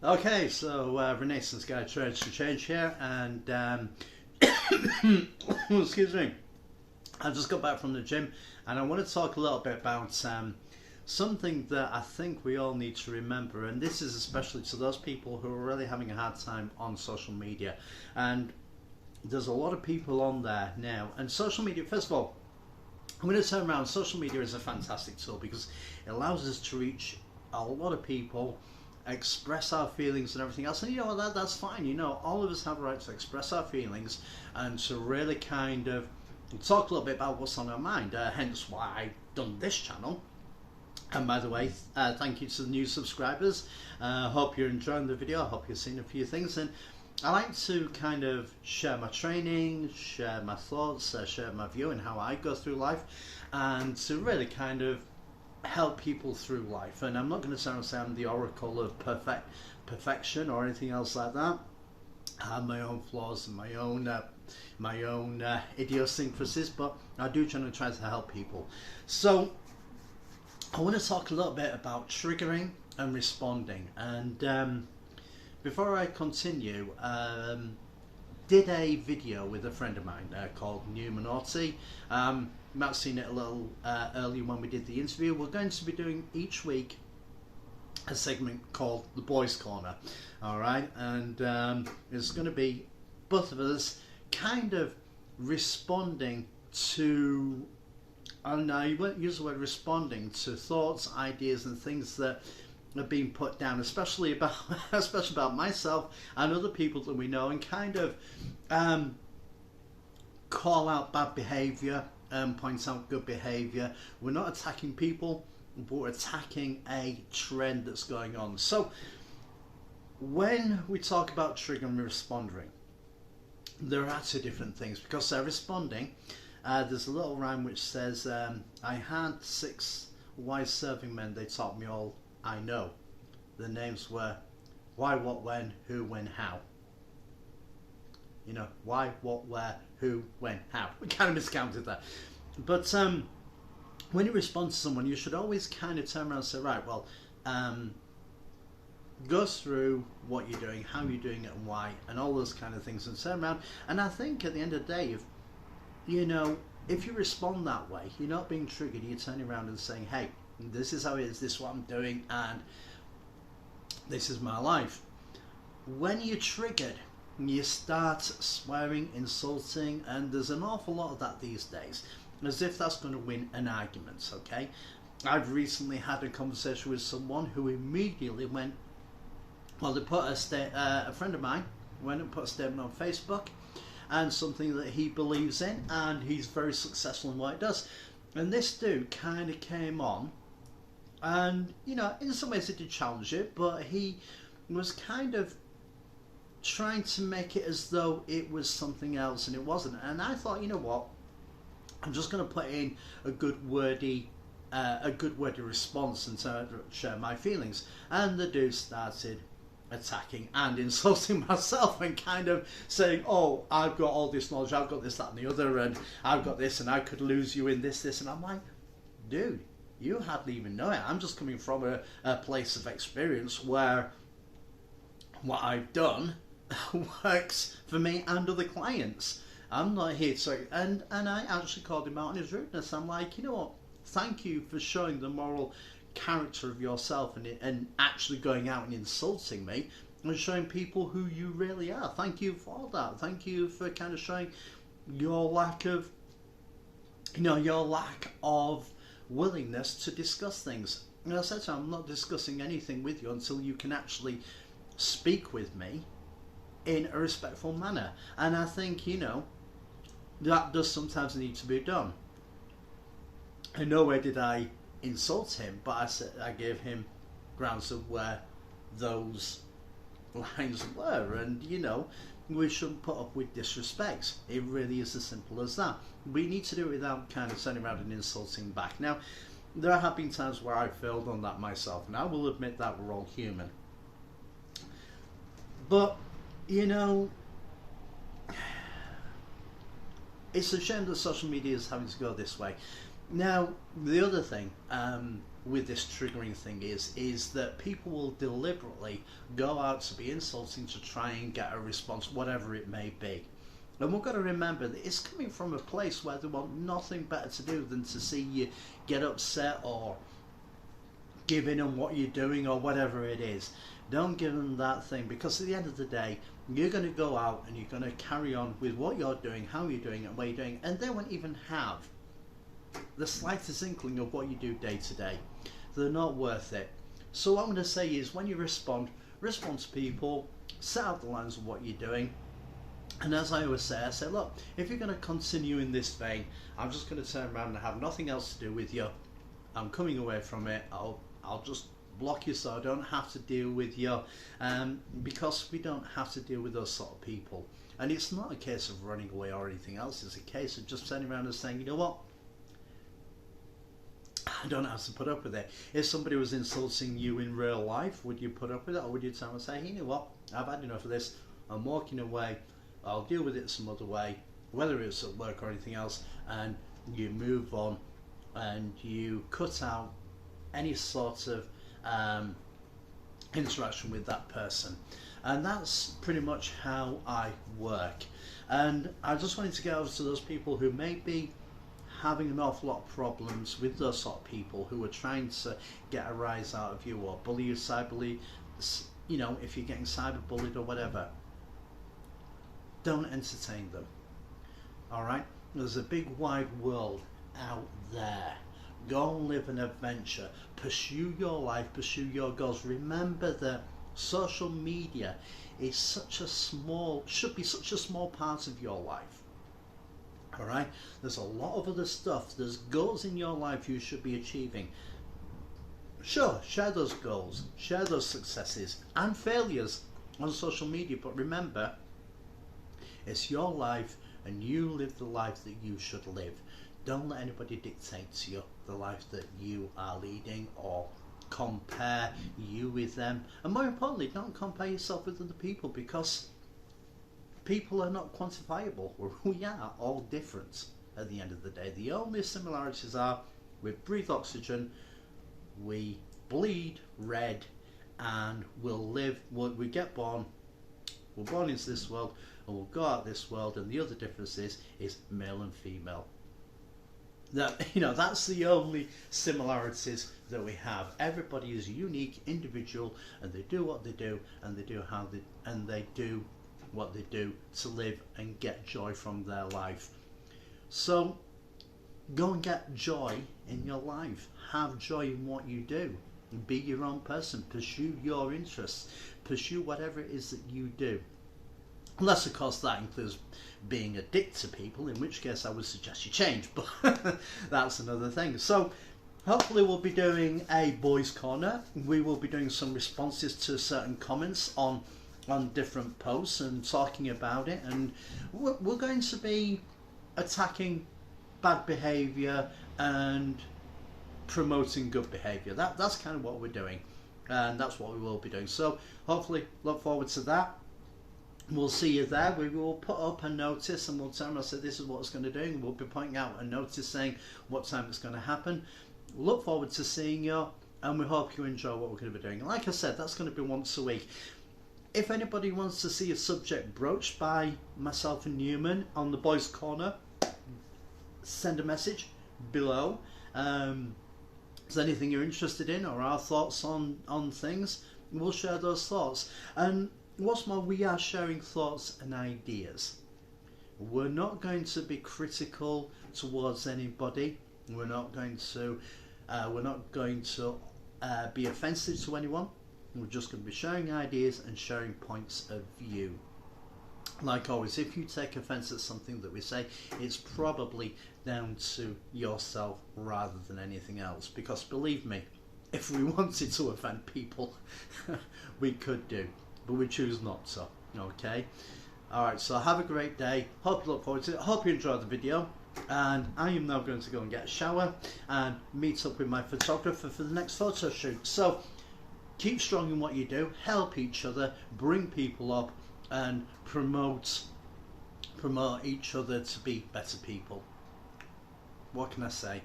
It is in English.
Okay, so Renaissance Guy Trades to Change here, and excuse me, I just got back from the gym, and I want to talk a little bit about something that I think we all need to remember, and this is especially to those people who are really having a hard time on social media. And there's a lot of people on there now, and social media, first of all, I'm going to turn around. Social media is a fantastic tool because it allows us to reach a lot of people, express our feelings and everything else. And you know that's fine. You know, all of us have a right to express our feelings and to really kind of talk a little bit about what's on our mind. Hence why I've done this channel. And by the way, thank you to the new subscribers. Hope you're enjoying the video. I hope you've seen a few things. And I like to kind of share my training, share my thoughts, share my view and how I go through life, and to really kind of help people through life. And I'm not going to sound like I'm the oracle of perfection or anything else like that. I have my own flaws and my own idiosyncrasies, but I do generally try to help people. So I want to talk a little bit about triggering and responding. And before I continue, did a video with a friend of mine called Numinorty. You might have seen it a little earlier when we did the interview. We're going to be doing each week a segment called The Boys Corner. Alright, and it's going to be both of us kind of responding to, and I won't use the word responding to, thoughts, ideas and things that have been put down, especially about myself and other people that we know, and kind of call out bad behaviour and point out good behaviour. We're not attacking people, but we're attacking a trend that's going on. So when we talk about triggering and responding, there are two different things, because they're responding. There's a little rhyme which says, I had 6 wise serving men, they taught me all I know. The names were why, what, when, who, when, how. You know, why, what, where, who, when, how. We kind of miscounted that. But when you respond to someone, you should always kind of turn around and say, right, well, go through what you're doing, how you're doing it and why, and all those kind of things, and turn around. And I think at the end of the day, if you respond that way, you're not being triggered, you're turning around and saying, hey, this is how it is, this is what I'm doing, and this is my life. When you're triggered, you start swearing, insulting, and there's an awful lot of that these days, as if that's going to win an argument, okay? I've recently had a conversation with someone who immediately went, well, they put a friend of mine went and put a statement on Facebook, and something that he believes in, and he's very successful in what he does. And this dude kind of came on, and in some ways he did challenge it, but he was kind of trying to make it as though it was something else, and it wasn't. And I thought, you know what, I'm just going to put in a good wordy response and to share my feelings. And the dude started attacking and insulting myself and kind of saying, oh, I've got all this knowledge, I've got this, that and the other, and I've got this, and I could lose you in this, and I'm like, dude, you hardly even know it. I'm just coming from a place of experience where what I've done works for me and other clients. I'm not here to, and I actually called him out on his rudeness. I'm like, you know what, thank you for showing the moral character of yourself and actually going out and insulting me and showing people who you really are. Thank you for that. Thank you for kind of showing your lack of willingness to discuss things. And I said to him, I'm not discussing anything with you until you can actually speak with me in a respectful manner. And I think that does sometimes need to be done. And nowhere did I insult him, but I gave him grounds of where those lines were, and we shouldn't put up with disrespect. It really is as simple as that. We need to do it without kind of turning around and insulting back. Now, there have been times where I failed on that myself, and I will admit that we're all human. But it's a shame that social media is having to go this way. Now, the other thing, with this triggering thing is that people will deliberately go out to be insulting to try and get a response, whatever it may be. And we've got to remember that it's coming from a place where they want nothing better to do than to see you get upset or give in on what you're doing or whatever it is. Don't give them that thing, because at the end of the day, you're going to go out and you're going to carry on with what you're doing, how you're doing it, and what you're doing, and they won't even have the slightest inkling of what you do day to day. They're not worth it. So what I'm going to say is, when you respond to people, set out the lines of what you're doing. And as I always say, I say, look, if you're going to continue in this vein, I'm just going to turn around and have nothing else to do with you. I'm coming away from it. I'll just block you so I don't have to deal with you, because we don't have to deal with those sort of people. And it's not a case of running away or anything else. It's a case of just turning around and saying, you know what, I don't have to put up with it. If somebody was insulting you in real life, would you put up with it, or would you turn and say, you know what, I've had enough of this, I'm walking away, I'll deal with it some other way, whether it's at work or anything else, and you move on and you cut out any sort of interaction with that person. And that's pretty much how I work. And I just wanted to get over to those people who may be having an awful lot of problems with those sort of people who are trying to get a rise out of you or bully you, cyberbully, you know, if you're getting cyberbullied or whatever, don't entertain them. Alright? There's a big wide world out there. Go and live an adventure. Pursue your life, pursue your goals. Remember that social media is should be such a small part of your life. Alright? There's a lot of other stuff. There's goals in your life you should be achieving. Sure, share those goals, share those successes and failures on social media, but remember, it's your life and you live the life that you should live. Don't let anybody dictate to you the life that you are leading or compare you with them. And more importantly, don't compare yourself with other people, because people are not quantifiable. We are all different at the end of the day. The only similarities are we breathe oxygen, we bleed red, and we'll live, we get born, we're born into this world, and we'll go out this world, and the other difference is male and female. That, you know, that's the only similarities that we have. Everybody is unique, individual, and they do what they do, and they do what they do to live and get joy from their life. So go and get joy in your life. Have joy in what you do. Be your own person. Pursue your interests. Pursue whatever it is that you do. Unless, of course, that includes being a dick to people, in which case I would suggest you change, but that's another thing. So hopefully we'll be doing a boys' corner. We will be doing some responses to certain comments on different posts and talking about it, and we're going to be attacking bad behaviour and promoting good behaviour. That's kind of what we're doing, and that's what we will be doing. So hopefully look forward to that. We'll see you there. We will put up a notice and we'll tell them, I said, this is what it's going to do, and we'll be pointing out a notice saying what time it's going to happen. Look forward to seeing you, and we hope you enjoy what we're going to be doing. And like I said, that's going to be once a week. If anybody wants to see a subject broached by myself and Newman on the Boys Corner, send a message below. Is there anything you're interested in, or our thoughts on things? We'll share those thoughts. And what's more, we are sharing thoughts and ideas. We're not going to be critical towards anybody. We're not going to be offensive to anyone. We're just going to be sharing ideas and sharing points of view. Like always, if you take offence at something that we say, it's probably down to yourself rather than anything else. Because believe me, if we wanted to offend people, we could do, but we choose not to. Okay? Alright, so have a great day. Hope you look forward to it. Hope you enjoyed the video. And I am now going to go and get a shower and meet up with my photographer for the next photo shoot. So keep strong in what you do, help each other, bring people up, and promote each other to be better people. What can I say?